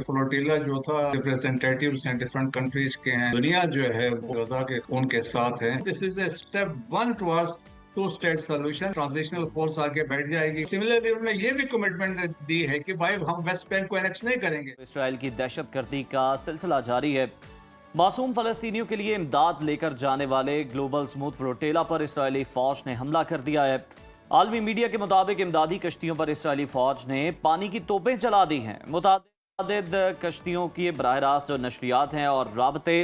Flotilla जो था representatives हैं डिफरेंट कंट्रीज के हैं। दुनिया जो है वो गजा के खून के साथ है। This is a step one towards two state solution. Transitional force आके बैठ जाएगी। सिमिलरली उन्होंने ये भी कमिटमेंट दी है कि भाई हम वेस्ट बैंक को एनेक्स नहीं करेंगे। इसराइल की दहशतगर्दी का सिलसिला जारी है। मासूम फलस्तीनियों के लिए इमदाद लेकर जाने वाले ग्लोबल स्मूथ फ्लोटेला पर इसराइली फौज ने हमला कर दिया है। आलमी मीडिया के मुताबिक इमदादी कश्तियों पर इसराइली फौज ने पानी की तोपें चला दी हैं। मुतादिद कश्तियों की बराह रास्त जो नशरियात हैं और राबते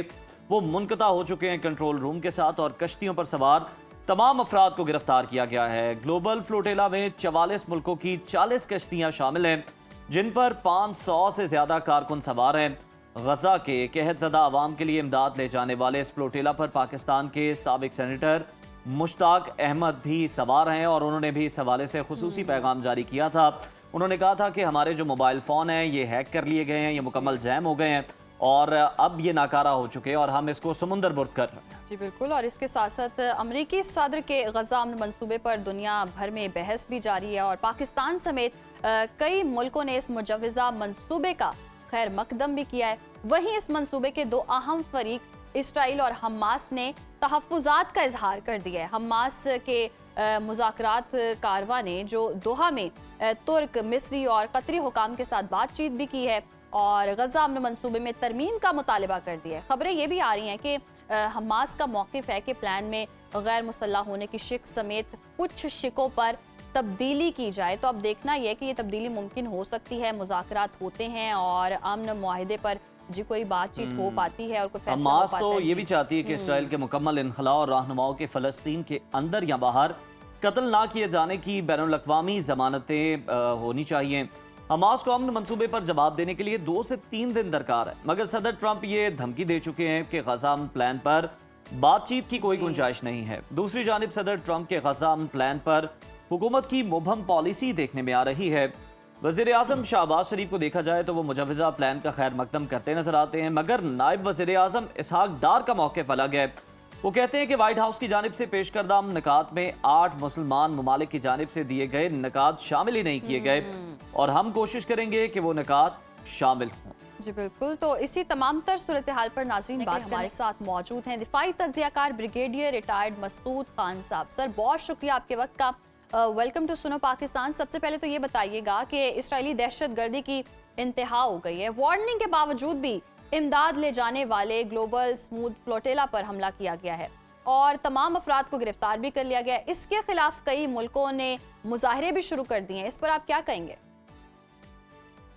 वो मुनक़ता हो चुके हैं कंट्रोल रूम के साथ, और कश्तियों पर सवार तमाम अफराद को गिरफ्तार किया गया है। ग्लोबल फ्लोटेला में 44 मुल्कों की 40 कश्तियां शामिल हैं, जिन पर 500 से ज्यादा कारकुन सवार हैं। गजा के कहतज़दा आवाम के लिए इमदाद ले जाने वाले इस फ्लोटेला पर पाकिस्तान के साबिक सेनेटर मुश्ताक अहमद भी सवार हैं, और उन्होंने भी इस हवाले से खुसूसी पैगाम जारी किया था। उन्होंने कहा था कि हमारे जो मोबाइल फ़ोन हैं ये हैक कर लिए गए हैं, ये मुकम्मल जैम हो गए हैं और अब ये नाकारा हो चुके हैं और हम इसको समुंदर बुर्द कर रहे हैं। जी बिल्कुल। और इसके साथ साथ अमरीकी सदर के गजा अमन मंसूबे पर दुनिया भर में बहस भी जारी है, और पाकिस्तान समेत कई मुल्कों ने इस मुजव्वज़ा मंसूबे का खैर मकदम भी किया है। वहीं इस मंसूबे के दो अहम फरीक इसराइल और हमास ने तहफ़्फ़ुज़ात का इजहार कर दिया है। हमास के मुज़ाकरात कारवा ने जो दोहा में तुर्क, मिस्री और कतरी हुकाम के साथ बातचीत भी की है और गजा अमन मंसूबे में तरमीम का मुतालबा कर दिया है। खबरें ये भी आ रही हैं कि हमास का मौक़िफ़ है कि प्लान में गैर मुसल्लह होने की शिक समेत कुछ शिकों पर तब्दीली की जाए। तो अब देखना यह कि ये तब्दीली मुमकिन हो सकती है, मुज़ाकरात होते हैं और अमन मुआहिदे पर जी कोई बातचीत हो पाती है और कोई फैसला हो हमास पाता तो है। ये भी चाहती है कि इसराइल के मुकम्मल इनखला और रहनुमाओं के फ़लस्तीन के अंदर या बाहर कत्ल ना किए जाने की बैनुल अक़वामी ज़मानतें होनी चाहिए। हमास को अमन मंसूबे पर जवाब देने के लिए 2 से 3 दिन दरकार है, मगर सदर ट्रंप ये धमकी दे चुके हैं कि गजा अमन प्लान पर बातचीत की कोई गुंजाइश नहीं है। दूसरी जानिब सदर ट्रंप के गजा अमन प्लान पर हुकूमत की मुबहम पॉलिसी देखने में आ रही है। वज़ीर आज़म शहबाज शरीफ को देखा जाए तो वो मुजव्वज़ा प्लान का खैर मकदम करते नजर आते हैं, मगर नायब वज़ीर आज़म इसहाक डार का मौक़िफ़ अलग है। वो कहते हैं कि वाइट हाउस की जानिब से पेश करदा निकात में 8 मुसलमान ममालिक की जानिब से दिए गए निकात शामिल ही नहीं किए गए, और हम कोशिश करेंगे कि वो निकात शामिल हों। जी बिल्कुल। तो इसी तमाम तर सूरत हाल पर नाज़रीन बात हमारे साथ मौजूद हैं दिफाई तज्ज़ियाकार ब्रिगेडियर रिटायर्ड मसूद खान साहब। सर बहुत शुक्रिया आपके वक्त का। वेलकम टू सुनो पाकिस्तान। सबसे पहले तो ये बताइएगा कि इस्राएली दहशतगर्दी की इंतहा हो गई है, वार्निंग के बावजूद भी इमदाद ले जाने वाले ग्लोबल स्मूथ फ्लोटेला पर हमला किया गया है और तमाम अफराद को गिरफ्तार भी कर लिया गया है। इसके खिलाफ कई मुल्कों ने मुजाहरे भी शुरू कर दिए हैं, इस पर आप क्या कहेंगे?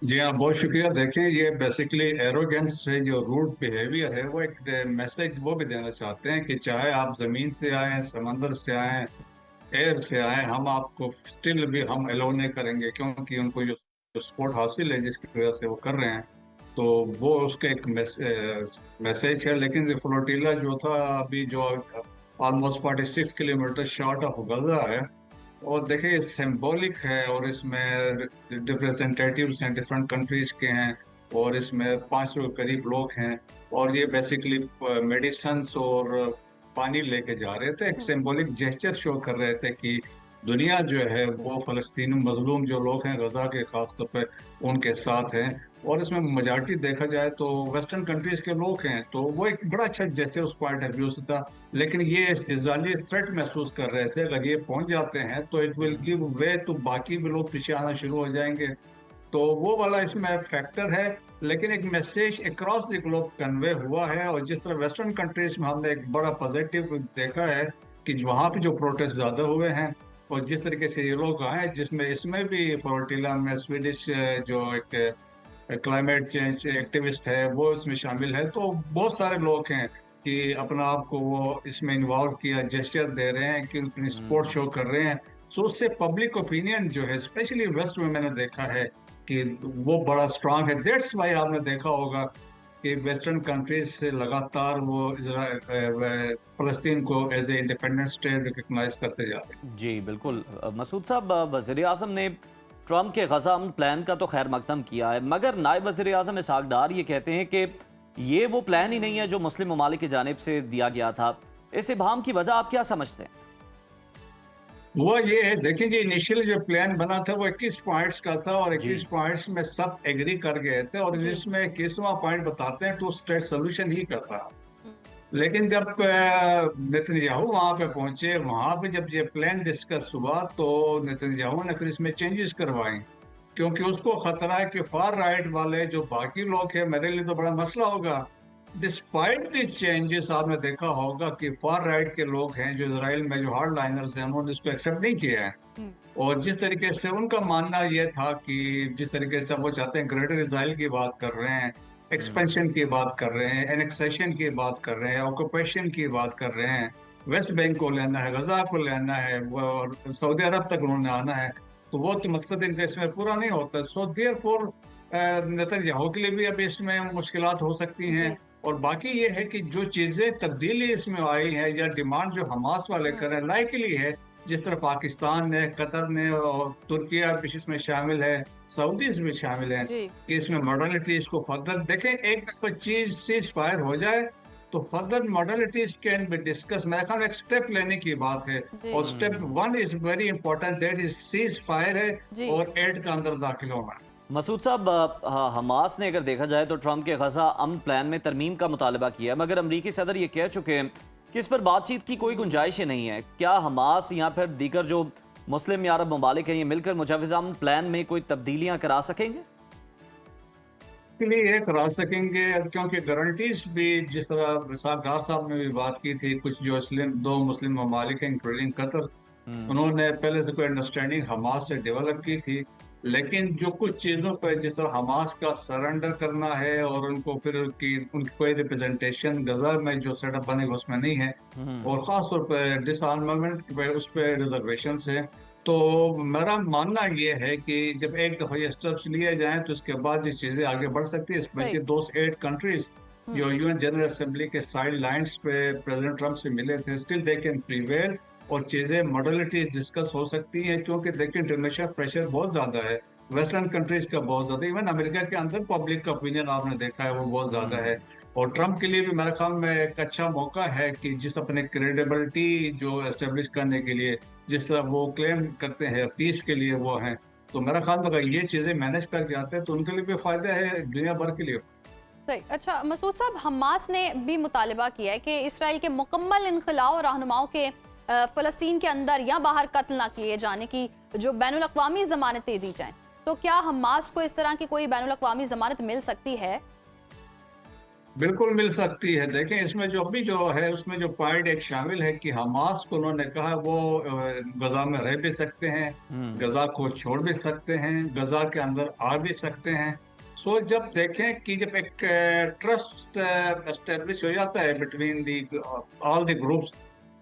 जी हाँ, बहुत शुक्रिया। देखें, ये बेसिकली एरोगेंस से जो रूट बिहेवियर है वो एक मैसेज वो भी देना चाहते हैं कि चाहे आप ज़मीन से आए, समंदर से आए, एयर से आए, हम आपको स्टिल भी हम अलाउ नहीं करेंगे, क्योंकि उनको जो सपोर्ट हासिल है जिसकी वजह से वो कर रहे हैं, तो वो उसका एक मैसेज है। लेकिन फ्लोटिला जो था अभी जो ऑलमोस्ट 46 किलोमीटर शॉर्ट ऑफ गजा है, और देखिए ये सिंबॉलिक है, और इसमें रिप्रेजेंटेटिव्स हैं डिफरेंट कंट्रीज के हैं, और इसमें 500 के करीब लोग हैं, और ये बेसिकली मेडिसिन्स और पानी लेके जा रहे थे। एक सिंबॉलिक जेस्चर शो कर रहे थे कि दुनिया जो है वो फ़लस्तीनी मजलूम जो लोग हैं गजा के खासतौर पे उनके साथ हैं, और इसमें मेजॉरिटी देखा जाए तो वेस्टर्न कंट्रीज के लोग हैं, तो वो एक बड़ा अच्छा जेस्चर उस पॉइंट ऑफ व्यू से था। लेकिन ये इज़राइली थ्रेट महसूस कर रहे थे, अगर ये पहुंच जाते हैं तो इट विल गिव वे तो बाकी भी लोग पीछे आना शुरू हो जाएंगे, तो वो वाला इसमें फैक्टर है। लेकिन एक message across the globe convey हुआ है, और जिस तरह वेस्टर्न कंट्रीज में हमने एक बड़ा पॉजिटिव देखा है कि वहाँ पे जो प्रोटेस्ट ज़्यादा हुए हैं, और जिस तरीके से ये लोग आए, जिसमें इसमें भी फ्लोटिला में स्वीडिश जो एक क्लाइमेट चेंज एक्टिविस्ट है वो इसमें शामिल है, तो बहुत सारे लोग हैं कि अपना आप को वो इसमें इन्वॉल्व किया, जेस्चर दे रहे हैं कि अपनी सपोर्ट शो कर रहे हैं। सो उससे पब्लिक ओपिनियन जो है स्पेशली वेस्ट में मैंने देखा है कि वो बड़ा स्ट्रांग है। दैट्स वाई आपने देखा होगा कि वेस्टर्न कंट्रीज से लगातार वो फ़लस्तीन को as a independent state recognise करते जा रहे हैं। जी बिल्कुल। मसूद साहब, वज़ीर आज़म ने ट्रंप के गजा अमन प्लान का तो खैर मकदम किया है, मगर नायब वज़ीर आज़म इसहाक डार ये कहते हैं कि ये वो प्लान ही नहीं है जो मुस्लिम ममालिक की जानिब से दिया गया था। इस इबहाम की वजह आप क्या समझते हैं? हुआ ये है, देखिए जी, इनिशियल जो प्लान बना था वो 21 पॉइंट्स का था और जी 21 पॉइंट्स में सब एग्री कर गए थे, और जी। जिसमें 21वां पॉइंट बताते हैं टू स्टेट सोल्यूशन ही का था। हम्म, लेकिन जब नेतन्याहू वहां पे पहुंचे, वहां पे जब ये प्लान डिस्कस हुआ, तो नेतन्याहू ने फिर इसमें चेंजेस करवाए, क्योंकि उसको खतरा है कि फार राइट वाले जो बाकी लोग हैं, मेरे लिए तो बड़ा मसला होगा। डिस्पाइट द चेंजेस, आपने देखा होगा कि फार राइट के लोग हैं जो इसराइल में जो हार्ड लाइनर्स हैं, उन्होंने इसको एक्सेप्ट नहीं किया है। हम्म, और जिस तरीके से उनका मानना यह था कि जिस तरीके से वो चाहते हैं, ग्रेटर इसराइल की बात कर रहे हैं, एक्सपेंशन की बात कर रहे हैं, एनेक्सेशन की बात कर रहे हैं, ऑक्यूपेशन की बात कर रहे हैं, वेस्ट बैंक को लेना है, गजा को लेना है, और सऊदी अरब तक उन्होंने आना है, तो वो तो मकसद इनका इसमें पूरा नहीं होता। सो देयर फोर नेतन्याहू के लिए भी अब इसमें मुश्किलात हो सकती हैं। जी। और बाकी ये है कि जो चीजें तब्दीली इसमें आई है या डिमांड जो हमास वाले कर रहे हैं, लाइकली है, जिस तरह पाकिस्तान ने, कतर ने और तुर्किया भी इसमें शामिल है, सऊदीज भी शामिल हैं, जी। कि इसमें मॉडलिटीज को फर्दर देखें। एक दफा चीज सीज फायर हो जाए तो further modalities can be discuss. मेरे ख्याल में एक स्टेप लेने की बात है, जी। और step one is very important, that is cease fire है, जी। और एड का अंदर दाखिल होना। मसूद साहब, हमास ने अगर देखा जाए तो ट्रंप के गजा अमन प्लान में तरमीम का मुतालबा किया है, मगर अमरीकी सदर ये कह चुके हैं कि इस पर बातचीत की कोई गुंजाइश ही नहीं है। क्या हमास या फिर दीगर जो मुस्लिम या अरब ममालिक हैं, ये मिलकर मुजव्वज़ा अमन प्लान में कोई तब्दीलियां करा सकेंगे? के लिए ये करा सकेंगे, क्योंकि गारंटीज भी, जिस तरह साहब डार साहब ने भी बात की थी, कुछ जो दो मुस्लिम ममालिक हैं इंक्लूडिंग कतर, उन्होंने पहले से कोई अंडरस्टैंडिंग हमास से डेवलप की थी। लेकिन जो कुछ चीज़ों पर, जिस तरह हमास का सरेंडर करना है और उनको फिर की उनकी कोई रिप्रेजेंटेशन गजा में जो सेटअप बनेगा उसमें नहीं है, और ख़ास तौर पर डिसआर्मामेंट पे उस पर रिजर्वेशन है। तो मेरा मानना ये है कि जब एक दफ़ा ये स्टेप्स लिए जाएं तो इसके बाद ये चीज़ें आगे बढ़ सकती है, स्पेशली राइट। दोस्त 8 कंट्रीज जो यूएन जनरल असेंबली के साइड लाइन्स पे प्रेसिडेंट ट्रंप से मिले थे, स्टिल दे कैन प्रीवेल, और चीज़ें मॉडलिटीज डिस्कस हो सकती हैं, क्योंकि देखिए इंटरनेशनल प्रेशर बहुत ज़्यादा है, वेस्टर्न कंट्रीज का बहुत ज़्यादा, इवन अमेरिका के अंदर पब्लिक का ओपिनियन आपने देखा है वो बहुत ज़्यादा है। और ट्रंप के लिए भी मेरे ख्याल में एक अच्छा मौका है कि जिस अपने क्रेडिबिलिटी जो एस्टेब्लिश करने के लिए, जिस तरह वो क्लेम करते हैं पीस के लिए वो हैं, तो मेरा ख्याल में अगर ये चीज़ें मैनेज करके आते हैं तो उनके लिए भी फ़ायदा है, दुनिया भर के लिए। सही। अच्छा मसूद साहब, हमास ने भी मुतालबा किया है कि इसराइल के मुकम्मल इनखला और रहनुमाओं के फ़लस्तीन के अंदर या बाहर कत्ल ना किए जाने की जो बैनुल अक़वामी ज़मानतें दी जाएं। तो क्या हमास को इस तरह की कोई बैनुल अक़वामी ज़मानत मिल सकती है? बिल्कुल मिल सकती है। देखें, इसमें जो अभी जो है उसमें जो पॉइंट एक शामिल है कि हमास को उन्होंने कहा वो गजा में रह भी सकते हैं, गजा को छोड़ भी सकते हैं, गजा के अंदर आ भी सकते हैं। सो जब देखें कि जब एक ट्रस्ट एस्टेब्लिश हो जाता है between the all the groups,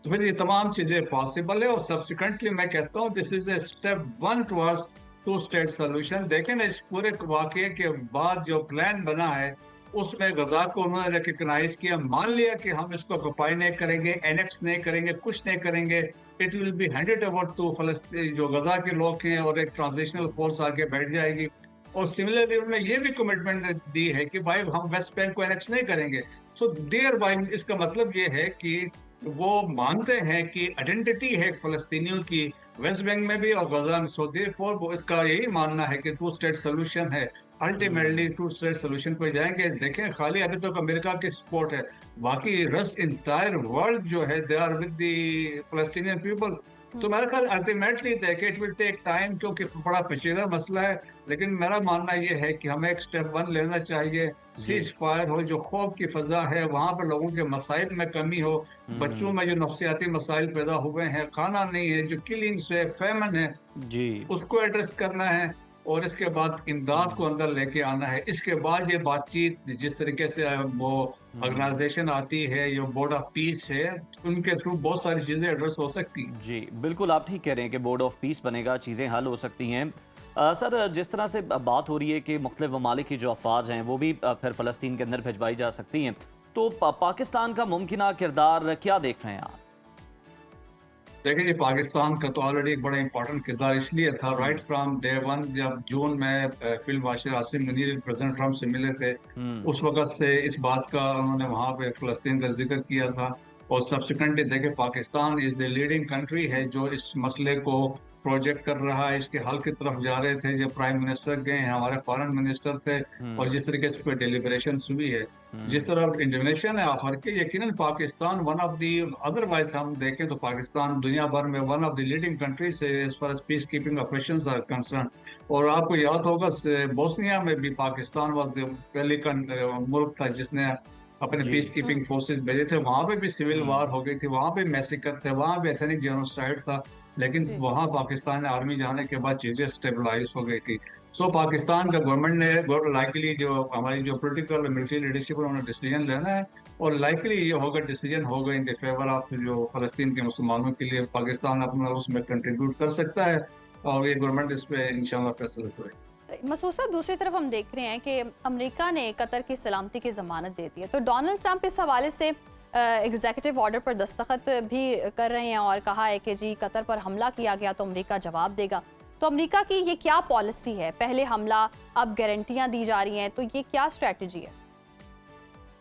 तो फिर ये तमाम चीजें पॉसिबल है। और सब्सिक्वेंटली मैं कहता हूँ this is a step one towards two state solution. देखें ना, इस पूरे वाकये के बाद जो प्लान बना है उसमें गजा को उन्होंने रिकग्नाइज किया, मान लिया कि हम इसको ऑक्युपाई नहीं करेंगे, एनेक्स नहीं करेंगे, कुछ नहीं करेंगे, it will be handed over to Palestine जो गजा के लोग हैं, और एक ट्रांजिशनल फोर्स आके बैठ जाएगी। और सिमिलरली उन्होंने ये भी कमिटमेंट दी है कि भाई हम वेस्ट बैंक को एनेक्स नहीं करेंगे। सो देयर बाय इसका मतलब ये है कि वो मानते हैं कि आइडेंटिटी है फलस्तीनियों की वेस्ट बैंक में भी और गजा में। सो देयरफॉर वो इसका यही मानना है कि टू स्टेट सोल्यूशन है, अल्टीमेटली टू स्टेट सोल्यूशन पर जाएंगे। देखें, खाली अभी तक अमेरिका की सपोर्ट है, बाकी रस्ट इंटायर वर्ल्ड जो है they are with the Palestinian people. तो मेरा ख्याल अल्टीमेटली देखें इट विल टेक टाइम, क्योंकि बड़ा पेचीदा मसला है। लेकिन मेरा मानना यह है कि हमें एक स्टेप वन लेना चाहिए, सीज फायर हो, जो खौफ की फजा है वहाँ पर लोगों के मसाइल में कमी हो, बच्चों में जो नफ्सियाती मसाइल पैदा हुए हैं, खाना नहीं है, जो किलिंग्स है, फेमन है, जी उसको एड्रेस करना है, और इसके बाद इमदाद को अंदर लेके आना है। इसके बाद ये बातचीत जिस तरीके से वो ऑर्गेनाइजेशन आती है, ये बोर्ड ऑफ पीस है, उनके थ्रू बहुत सारी चीजें एड्रेस हो सकती हैं। जी बिल्कुल, आप ठीक कह रहे हैं कि बोर्ड ऑफ पीस बनेगा, चीज़ें हल हो सकती हैं। सर, जिस तरह से बात हो रही है कि मुख्तलिफ ममालिक की जो अफवाज हैं वो भी फिर फ़लस्तीन के अंदर भिजवाई जा सकती हैं, तो पाकिस्तान का मुमकिन किरदार क्या देख रहे हैं आप? देखिए जी, पाकिस्तान का तो ऑलरेडी एक बड़ा इंपॉर्टेंट किरदार इसलिए था राइट फ्रॉम डे वन। जब जून में field marshal Asim Munir president Trump से मिले थे, उस वक्त से इस बात का उन्होंने वहाँ पे फ़लस्तीन का जिक्र किया था। और सब्सिक्वेंटली देखें Pakistan is the leading country है जो इस मसले को प्रोजेक्ट कर रहा है, इसके हल की तरफ जा रहे थे। जब प्राइम मिनिस्टर गए हैं, हमारे फॉरेन मिनिस्टर थे, और जिस तरीके से इस पर डेलिब्रेशन हुई है, जिस तरह इंडोनेशिया ने ऑफर किया, यकीनन Pakistan one of the, otherwise हम देखें तो पाकिस्तान दुनिया भर में one of the leading countries है as far as peace keeping operations are concern. और आपको याद होगा बोस्निया में भी पाकिस्तान वाज द पहले मुल्क था जिसने अपने पीस कीपिंग फोर्सेस भेजे थे। वहां पे भी सिविल वार हो गई थी, वहां पे मैसेकर थे, वहां पे एथनिक जेनोसाइड था, लेकिन वहां पाकिस्तान आर्मी जाने के बाद चीजें स्टेबलाइज हो गई थी। सो पाकिस्तान का गवर्नमेंट ने लाइकली जो हमारी जो पॉलिटिकल मिलिट्री लीडरशिप है उन्होंने डिसीजन लेना है, और लाइकली ये होगा डिसीजन होगा इन द फेवर ऑफ जो फलस्तीन के मुसलमानों के लिए पाकिस्तान अपना उसमें कंट्रीब्यूट कर सकता है, और ये गवर्नमेंट इस पे इंशाल्लाह फैसला करेगी। मसूद साहब, दूसरी तरफ हम देख रहे हैं कि अमेरिका ने कतर की सलामती की जमानत दे दी है, तो डोनाल्ड ट्रंप इस हवाले से एग्जीक्यूटिव ऑर्डर पर दस्तखत भी कर रहे हैं और कहा है कि जी कतर पर हमला किया गया तो अमेरिका जवाब देगा। तो अमेरिका की ये क्या पॉलिसी है? पहले हमला, अब गारंटियां दी जा रही हैं, तो ये क्या स्ट्रेटजी है?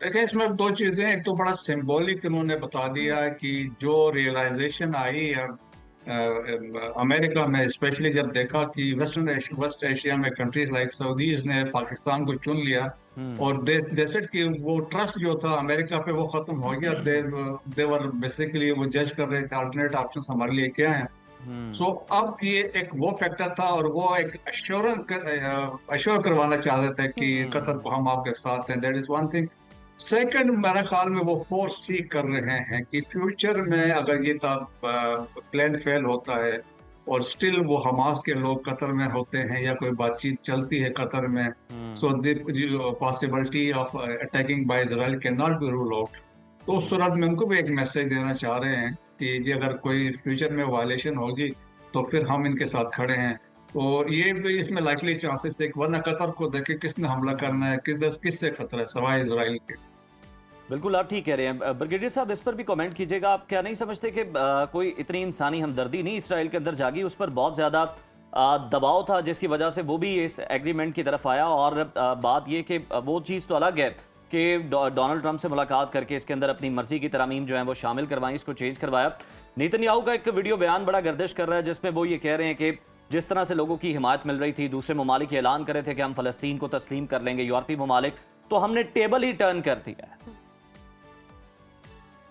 देखिए, इसमें दो चीजें, एक तो बड़ा सिंबॉलिक उन्होंने बता दिया है कि जो रियलाइजेशन आई है अमेरिका में, स्पेशली जब देखा कि वेस्ट एशिया में कंट्रीज लाइक सऊदीज ने पाकिस्तान को चुन लिया, और देशट की वो ट्रस्ट जो था अमेरिका पे वो खत्म हो गया। देवर बेसिकली वो जज कर रहे थे अल्टरनेट ऑप्शंस हमारे लिए क्या हैं। सो अब ये एक वो फैक्टर था, और वो एक अश्योर करवाना चाहते थे कि कतर को हम आपके साथ हैं। That is one thing. Second, मेरे ख्याल में वो फोर्स सी कर रहे हैं कि फ्यूचर में अगर ये प्लान फेल होता है और स्टिल वो हमास के लोग कतर में होते हैं या कोई बातचीत चलती है कतर में, so the possibility of attacking by Israel can not be rule out. तो उस सूरत में उनको भी एक मैसेज देना चाह रहे हैं कि ये अगर कोई फ्यूचर में वायलेशन होगी तो फिर हम इनके साथ खड़े हैं। और ये भी इसमें लाइकली चांसेस है, वरना कतर को देखे किसने हमला करना है, किससे खतरा है सवाए इजराइल के। बिल्कुल, आप ठीक कह रहे हैं। ब्रिगेडियर साहब, इस पर भी कमेंट कीजिएगा। आप क्या नहीं समझते कि कोई इतनी इंसानी हमदर्दी नहीं इसराइल के अंदर जागी, उस पर बहुत ज़्यादा दबाव था जिसकी वजह से वो भी इस एग्रीमेंट की तरफ आया। और बात ये कि वो चीज़ तो अलग है कि डोनाल्ड ट्रंप से मुलाकात करके इसके अंदर अपनी मर्जी की तरामीम जो है वो शामिल करवाई, इसको चेंज करवाया। नेतन्याहू का एक वीडियो बयान बड़ा गर्दिश कर रहा है जिसमें वो ये कह रहे हैं कि जिस तरह से लोगों की हिमायत मिल रही थी, दूसरे ममालिक ऐलान कर रहे थे कि हम फ़लस्तीन को तस्लीम कर लेंगे, यूरोपीय ममालिक, तो हमने टेबल ही टर्न कर दिया है।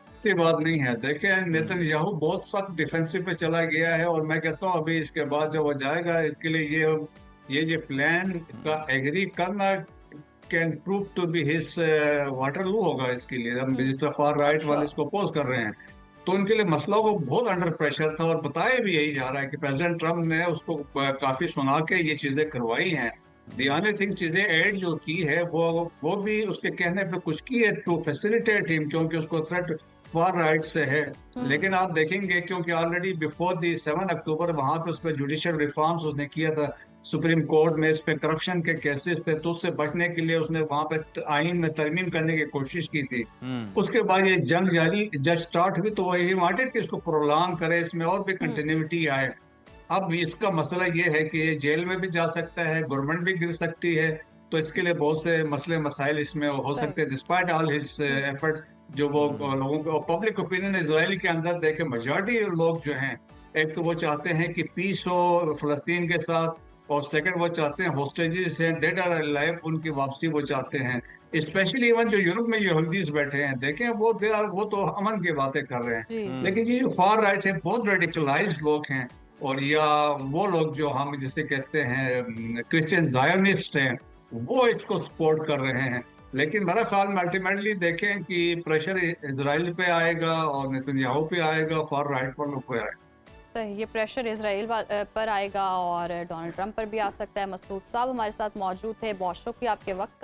ऐसी बात नहीं है। देखें, नेतन्याहू बहुत सख्त डिफेंसिव पे चला गया है, और मैं कहता हूँ अभी इसके बाद जब वो जाएगा, इसके लिए ये जो प्लान का एग्री करना can prove to be his Waterloo होगा इसके लिए। हम जिस तरह फार राइट वाले इसको अपोज कर रहे हैं, तो उनके लिए मसला वो बहुत अंडर प्रेशर था, और बताया भी यही जा रहा है कि प्रेसिडेंट ट्रम्प ने उसको काफी सुना के ये चीजें करवाई हैं। दी ओनली थिंग, चीजें ऐड जो की है वो भी उसके कहने पे कुछ की है टू फैसिलिटेट हिम, क्योंकि उसको थ्रेट फार राइट से है। लेकिन आप देखेंगे क्योंकि ऑलरेडी बिफोर दी 7 अक्टूबर वहां पे उस पर जुडिशियल रिफॉर्म्स उसने किया था, सुप्रीम कोर्ट में इस पे करप्शन के केसेस थे, तो उससे बचने के लिए उसने वहां पे आइन में तरमीम करने की कोशिश की थी। उसके बाद ये जंग जारी जब स्टार्ट हुई तो वही वांटेड कि इसको प्रोलॉन्ग करे, इसमें और भी कंटिन्यूटी आए। अब इसका मसला ये है कि ये जेल में भी जा सकता है, गवर्नमेंट भी गिर सकती है, तो इसके लिए बहुत से मसले मसाइल इसमें हो सकते हैं। डिस्पाइट ऑल हिज एफर्ट्स, जो वो लोगों को पब्लिक ओपिनियन इजराइल के अंदर देखे, मेजॉरिटी लोग जो हैं, एक तो वो चाहते हैं कि पीस हो फलस्तीन के साथ, और सेकंड वो चाहते हैं होस्टेजेस हैं डेड आर अलाइव उनकी वापसी वो चाहते हैं। स्पेशली इवन जो यूरोप में यहूदीज बैठे हैं, देखें वो तो अमन की बातें कर रहे हैं, लेकिन ये फार राइट है, बहुत रेडिकलाइज्ड लोग हैं, और या वो लोग जो हम जिसे कहते हैं क्रिश्चियन जायोनिस्ट हैं, वो इसको सपोर्ट कर रहे हैं। लेकिन मेरा ख्याल में अल्टीमेटली देखें कि प्रेशर इजराइल पे आएगा और नेतन्याहू पे आएगा, फार राइट वालों पे आएगा। सही, ये प्रेशर इजराइल पर आएगा और डोनाल्ड ट्रंप पर भी आ सकता है। मसूद साहब हमारे साथ मौजूद थे, बहुत शुक्रिया आपके वक्त का।